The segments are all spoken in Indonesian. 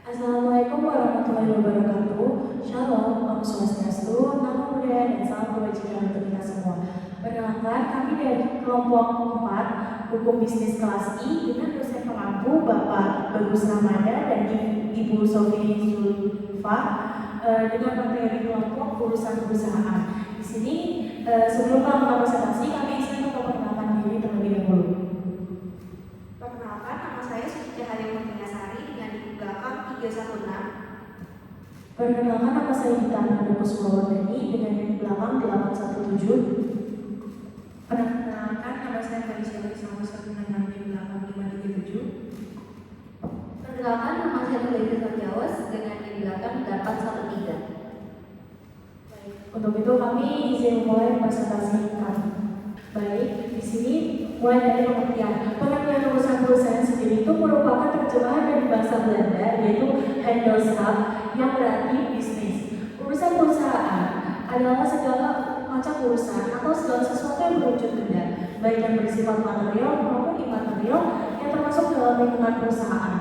Assalamualaikum warahmatullahi wabarakatuh. Shalom, Om Swastiastu, Namo Buddhaya, dan salam kebajikan untuk kita semua. Perkenalkan, kami dari kelompok 4 Hukum Bisnis kelas I dengan dosen pengampu Bapak Bagus Ramadan dan Ibu Sofi Zulfa dengan materi kelompok urusan perusahaan. Di sini sebelum melakukan presentasi, kami ingin memperkenalkan diri terlebih dahulu. Perkenalkan, nama saya Suci Cahaya Murniasari dengan di belakang 316. Perkenalkan, nama saya Dita Nanda Kusumawardani dengan di belakang 817. Perkenalkan, nama saya Felicia Wisangusa dengan di belakang 537. Perkenalkan, nama saya Tulita Sarjawas dengan di belakang 813. Baik, untuk itu kami izin mulai presentasi kami. Baik, di sini mulai dari pengertian. Pengertian urusan perusahaan sendiri itu merupakan terjemahan dari bahasa Belanda, yaitu Handelszaak, yang berarti bisnis. Urusan perusahaan adalah segala macam urusan atau segala sesuatu yang berwujud benda, baik yang bersifat material maupun imaterial yang termasuk dalam lingkungan perusahaan.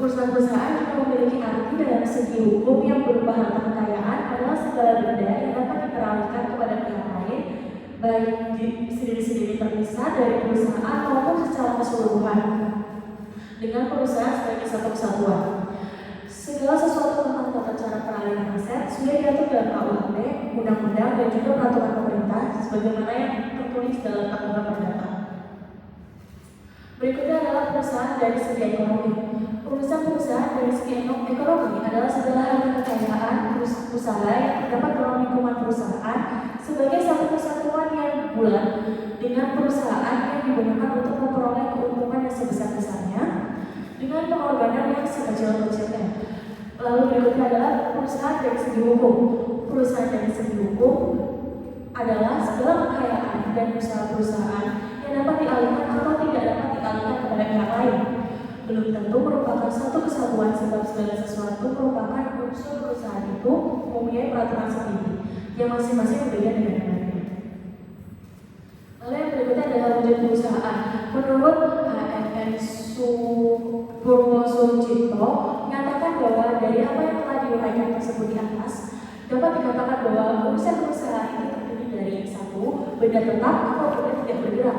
Urusan perusahaan juga memiliki arti dalam segi hukum yang berupa harta kekayaan adalah segala benda yang dapat diperalihkan kepada pihak lain, baik sendiri-sendiri terpisah dari perusahaan maupun secara keseluruhan dengan perusahaan sebagai satu kesatuan. Segala sesuatu tentang tata cara peralihan aset sudah diatur dalam KUHP, undang-undang, dan juga peraturan pemerintah sebagaimana yang tertulis dalam KUHP Perdata. Berikutnya adalah perusahaan dari segi ekonomi. Urusan perusahaan dari segi ekonomi adalah segala harta kekayaan usaha yang terdapat dalam lingkungan perusahaan sebagai satu kesatuan yang bulat dengan perusahaan yang digunakan untuk memperoleh keuntungan yang sebesar-besarnya dengan pengorbanan yang sekecil-kecilnya. Lalu berikutnya adalah perusahaan dari segi hukum. Perusahaan dari segi hukum adalah segala kekayaan dan usaha perusahaan yang dapat dialihkan atau tidak dapat dialihkan kepada pihak lain. Belum tentu merupakan satu kesatuan sebab segala sesuatu merupakan unsur perusahaan itu mempunyai peraturan sendiri yang masing-masing berbeda dengan yang lainnya. Lalu yang berikutnya adalah wujud perusahaan. Menurut HMN Purwo Sucipto menyatakan bahwa dari apa yang telah diuraikan tersebut di atas dapat dikatakan bahwa urusan perusahaan itu terdiri dari satu, benda tetap atau benda tidak bergerak,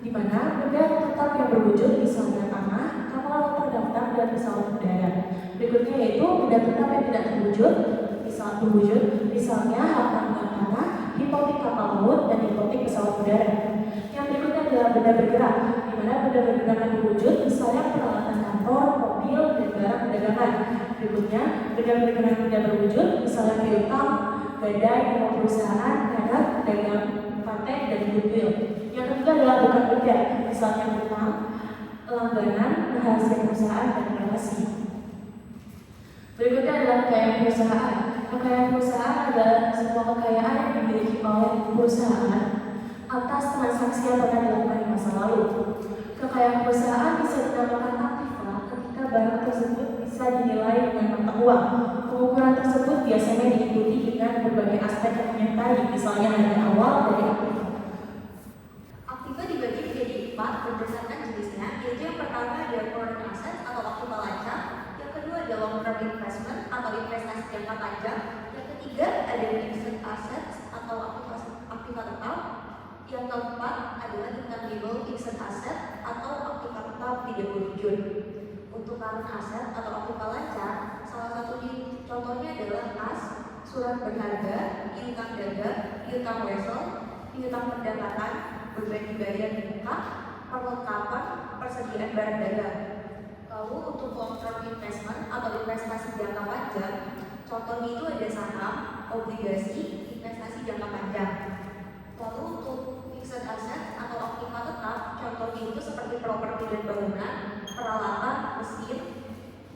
di mana benda tetap yang berwujud misalnya tanah, kapal terdaftar, dan pesawat udara. Berikutnya yaitu benda tetap yang tidak terwujud, misalnya hak tanggungan tanah, hipotek kapal laut, dan hipotek pesawat udara. Yang berikutnya adalah benda bergerak, di mana benda bergerak yang berwujud misalnya peralatan kantor, mobil, dan barang perdagangan. Berikutnya benda bergerak yang tidak berwujud misalnya piutang, badai, nama perusahaan, merek, dagang, paten, dan goodwill. Yang ketiga adalah bukan benda, misalnya hutang, langganan, rahasia perusahaan, dan relasi. Berikutnya adalah kekayaan perusahaan. Kekayaan perusahaan adalah sebuah kekayaan yang dimiliki oleh perusahaan atas transaksi yang pernah dilakukan di masa lalu. Kekayaan perusahaan bisa dinamakan aktiva ketika barang tersebut bisa dinilai dengan mata uang. Pengukuran tersebut biasanya diikuti dengan berbagai aspek yang menyertai, misalnya harga awal dari aktiva. Aktiva dibagi menjadi 4 berdasarkan jenisnya, yaitu yang pertama adalah current asset atau aktiva lancang, yang kedua adalah long term investment atau investasi jangka panjang, yang ketiga ada fixed assets atau aktiva tetap, yang keempat adalah intangible fixed asset atau aktiva tetap tidak berwujud. Untuk current asset atau aktiva lancang, salah satu contohnya adalah kas, surat berharga, piutang dagang, piutang wesel, piutang pendapatan, beban dibayar di muka, perlengkapan, persediaan barang dagang. Lalu untuk long term investment atau investasi jangka panjang, contohnya itu ada saham, obligasi, investasi jangka panjang. Lalu untuk fixed asset atau aktiva tetap, contohnya itu seperti properti dan bangunan, peralatan, mesin,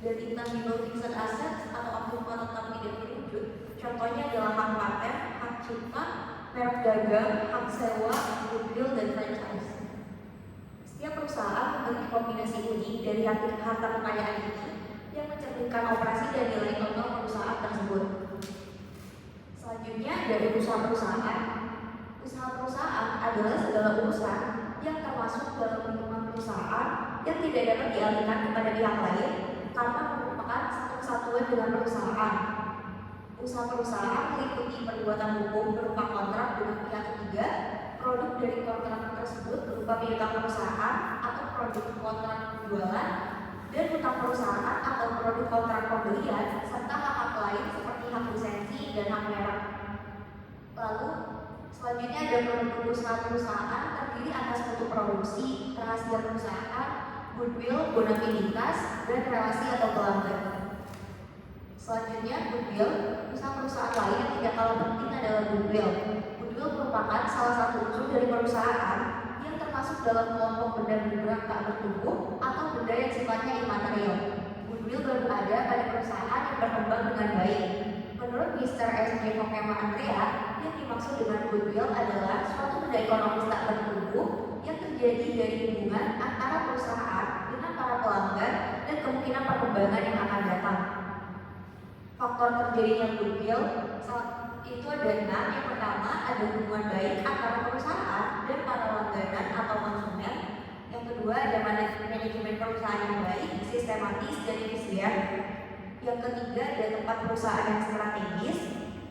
dan intangible fixed asset atau aktiva tetap tidak berwujud. Contohnya adalah hak paten, hak cipta, merek dagang, hak sewa, goodwill, dan franchise. Setiap perusahaan memiliki kombinasi unik dari harta kekayaan ini yang mencerminkan operasi dan nilai total perusahaan tersebut. Selanjutnya dari usaha perusahaan. Usaha perusahaan adalah segala urusan yang termasuk dalam lingkungan perusahaan yang tidak dapat dialihkan kepada pihak lain karena merupakan satu kesatuan dengan perusahaan. Usaha perusahaan meliputi perbuatan hukum berupa kontrak dengan pihak ketiga, produk dari kontrak tersebut berupa piutang perusahaan atau produk kontrak penjualan, dan hutang perusahaan atau produk kontrak pembelian, serta hak-hak lain seperti hak lisensi dan hak merek. Lalu selanjutnya ada produk usaha perusahaan terdiri atas mutu produksi, rahasia perusahaan, goodwill, bonafinitas, dan relasi atau pelanggan. Selanjutnya goodwill, usaha perusahaan lain yang tidak kalah penting adalah goodwill. Goodwill merupakan salah satu unsur dari perusahaan yang termasuk dalam kelompok benda bergerak tak bertumbuh atau benda yang sifatnya imaterial. Goodwill baru ada pada perusahaan yang berkembang dengan baik. Menurut Mr. S.J. Fokema Andrea, yang dimaksud dengan goodwill adalah suatu benda ekonomis tak bertumbuh yang terjadi dari hubungan antara perusahaan dengan para pelanggan dan kemungkinan perkembangan yang akan datang. Faktor terjadinya goodwill itu ada 6. Yang pertama ada hubungan baik antara perusahaan dan para langganan atau konsumen. Yang kedua ada manajemen perusahaan yang baik, sistematis dan efisien. Yang ketiga ada tempat perusahaan yang strategis.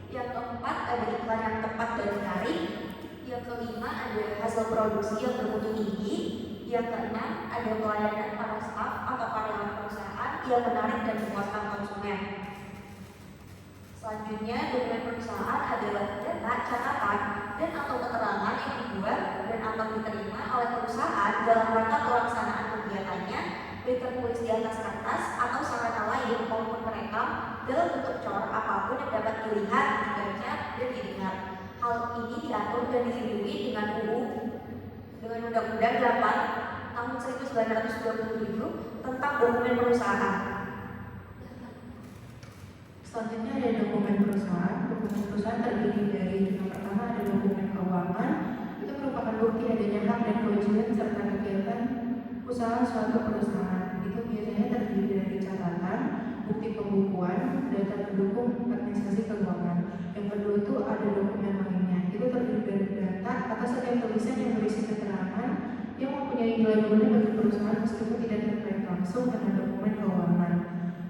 Yang keempat ada iklan yang tepat dan menarik. Yang kelima ada hasil produksi yang bermutu tinggi. Yang keenam ada pelayanan para staf atau karyawan perusahaan yang menarik dan memuaskan konsumen. Selanjutnya, dokumen perusahaan adalah data, catatan, dan atau keterangan yang dibuat dan atau diterima oleh perusahaan dalam rangka pelaksanaan kegiatannya, baik tertulis di atas kertas atau sarana lain maupun merekam dalam bentuk cor apapun yang dapat dilihat, dibaca, dan didengar. Hal ini diatur dan dilindungi dengan Undang-Undang 8 tahun 1927 tentang dokumen perusahaan. Selanjutnya ada dokumen perusahaan. Dokumen perusahaan terdiri dari yang pertama ada dokumen keuangan. Itu merupakan bukti adanya hak dan kewajiban serta kegiatan usaha suatu perusahaan. Itu biasanya terdiri dari catatan, bukti pembukuan, data pendukung administrasi keuangan. Yang kedua itu ada dokumen lainnya. Itu terdiri dari data atau setiap tulisan yang berisi keterangan yang mempunyai nilai guna bagi perusahaan meskipun tidak terkait langsung dengan dokumen keuangan.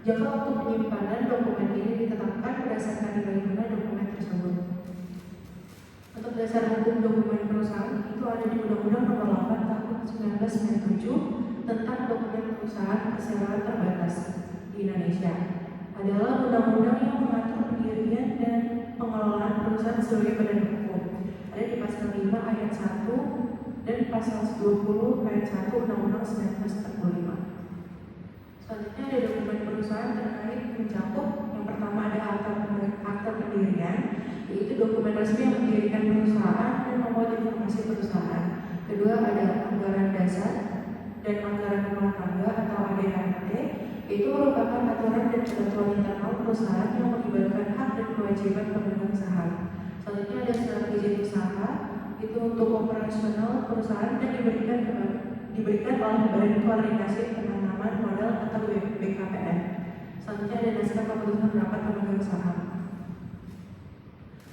Jangka waktu penyimpanan dokumen ini ditetapkan berdasarkan nilai guna dokumen tersebut. Untuk dasar hukum dokumen perusahaan itu ada di Undang-Undang Nomor 8 Tahun 1997 tentang dokumen perusahaan perseroan terbatas di Indonesia. Adalah undang-undang yang mengatur pendirian dan pengelolaan perusahaan sebagai badan hukum. Ada di pasal 5 ayat 1 dan pasal 20 ayat 1 Undang-Undang 1945. Selanjutnya ada dokumen perusahaan terkait mencakup yang pertama ada akta pendirian, yaitu dokumen resmi yang mendirikan perusahaan dan memuat informasi perusahaan. Kedua ada anggaran dasar dan anggaran rumah tangga atau ADRT, yaitu merupakan aturan dan ketentuan internal perusahaan yang melibatkan hak dan kewajiban pemegang saham. Selanjutnya ada strategi usaha, itu untuk operasional perusahaan dan diberikan oleh Badan Koordinasi Penanaman Modal atau BKPM. Selanjutnya ada naskah keputusan rapat pemegang saham.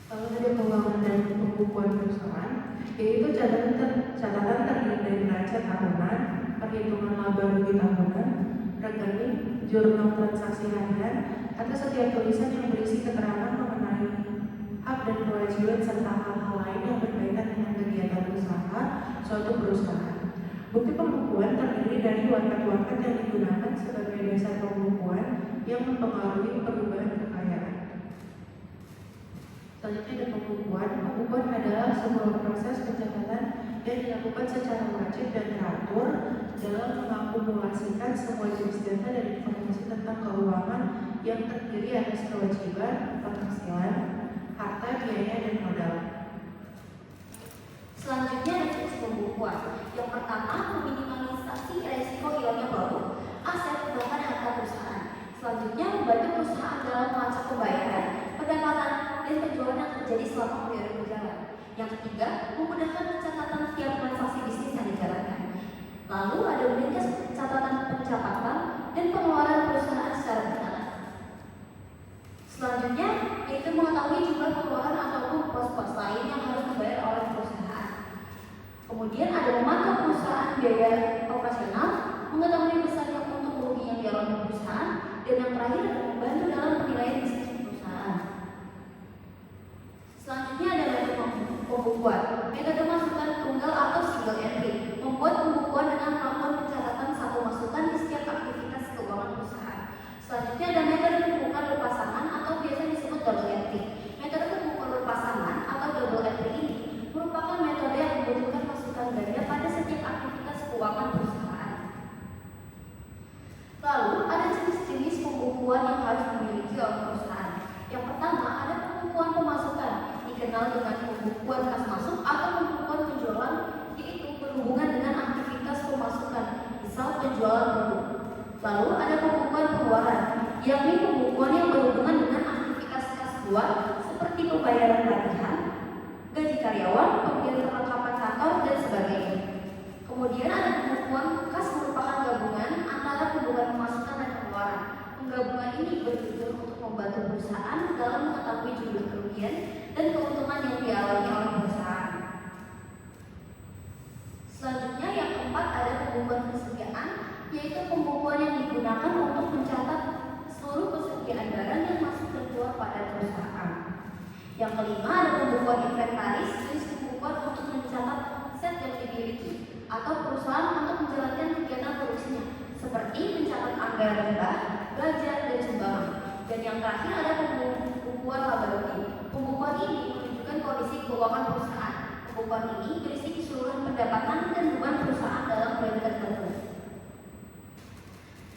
Lalu ada keuangan dan pembukuan perusahaan, yaitu catatan terdiri dari neraca tahunan, perhitungan laba rugi tahunan, rekening, jurnal transaksi harian, atau setiap tulisan yang berisi keterangan mengenai hak dan kewajiban serta hal-hal lain yang berkaitan dengan kegiatan usaha suatu perusahaan. Bukti pembukuan terdiri dari warkat-warkat yang digunakan sebagai dasar pembukuan yang mempengaruhi perubahan kekayaan. Selanjutnya ada pembukuan. Pembukuan adalah sebuah proses pencatatan yang dilakukan secara wajib dan teratur dalam mengakumulasikan semua jenis data dan informasi tentang keuangan yang terdiri atas kewajiban, penghasilan, harta, biaya, dan modal. Selanjutnya ada fungsi pembukuan. Yang pertama, meminimalisasi resiko hilangnya produk, aset, bahkan harta perusahaan. Selanjutnya, membantu perusahaan dalam melacak pembayaran, pendapatan, dan penjualan yang terjadi selama periode berjalan. Yang ketiga, memudahkan pencatatan setiap transaksi bisnis yang dijalankan. Lalu ada meringkas catatan pencatatan dan pengeluaran perusahaan secara berkala. Selanjutnya, yaitu mengetahui jumlah pengeluaran ataupun pos-pos lain yang harus dibayar oleh perusahaan. Kemudian ada memantau perusahaan biaya operasional, dan yang terakhir akan membantu dalam penilaian bisnis perusahaan. Selanjutnya ada metode pembukuan. Metode masukan tunggal atau single entry membuat pembukuan dengan melakukan pencatatan satu masukan di setiap aktivitas keuangan perusahaan. Selanjutnya ada metode pembukuan berpasangan atau biasa disebut double entry. Metode pembukuan berpasangan atau double entry ini merupakan metode yang membutuhkan masukan ganda pada setiap aktivitas keuangan perusahaan. Lalu ada jenis-jenis pembukuan yang harus dimiliki oleh perusahaan. Yang pertama ada pembukuan pemasukan, dikenal dengan pembukuan kas masuk atau pembukuan penjualan, yaitu berhubungan dengan aktivitas pemasukan, misal penjualan produk. Lalu ada pembukuan pengeluaran, yakni pembukuan yang berhubungan dengan aktivitas kas keluar seperti pembayaran latihan, gaji karyawan, pembelian perlengkapan kantor, dan sebagainya. Kemudian ada pembukuan kas merupakan gabungan antara pembukuan pemasukan dan pengeluaran. Penggabungan ini bertujuan untuk membantu perusahaan dalam mengetahui jumlah kerugian dan keuntungan yang dialami oleh perusahaan. Selanjutnya yang keempat ada pembukuan persediaan, yaitu pembukuan yang digunakan untuk mencatat seluruh persediaan barang yang masuk dan keluar pada perusahaan. Yang kelima ada pembukuan inventaris, jenis pembukuan untuk mencatat set yang dimiliki atau perusahaan untuk menjalankan kegiatan produksinya, seperti mencatat anggaran hibah, belanja, dan sumbangan. Dan yang terakhir ada pembukuan laba rugi. Pembukuan ini menunjukkan kondisi keuangan perusahaan. Pembukuan ini berisi keseluruhan pendapatan dan beban perusahaan dalam periode tertentu.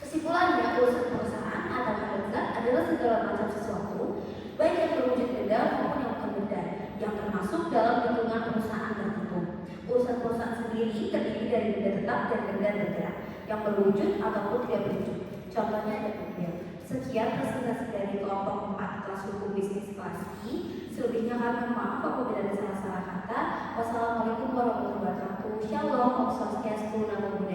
Kesimpulannya, urusan perusahaan atau harga adalah segala macam sesuatu, baik yang berwujud benda maupun yang bukan benda, yang termasuk dalam lingkungan perusahaan tertentu. Urusan perusahaan sendiri terdiri dari benda tetap dan benda bergerak, yang berwujud ataupun tidak berwujud. Contohnya ada mobil. Sekian presentasi dari kelompok 4 kelas hukum bisnis kelas I. Selebihnya kami maaf apabila ada salah-salah kata. Wassalamualaikum warahmatullahi wabarakatuh. Shalom, Om Swastiastu, Namo Buddhaya.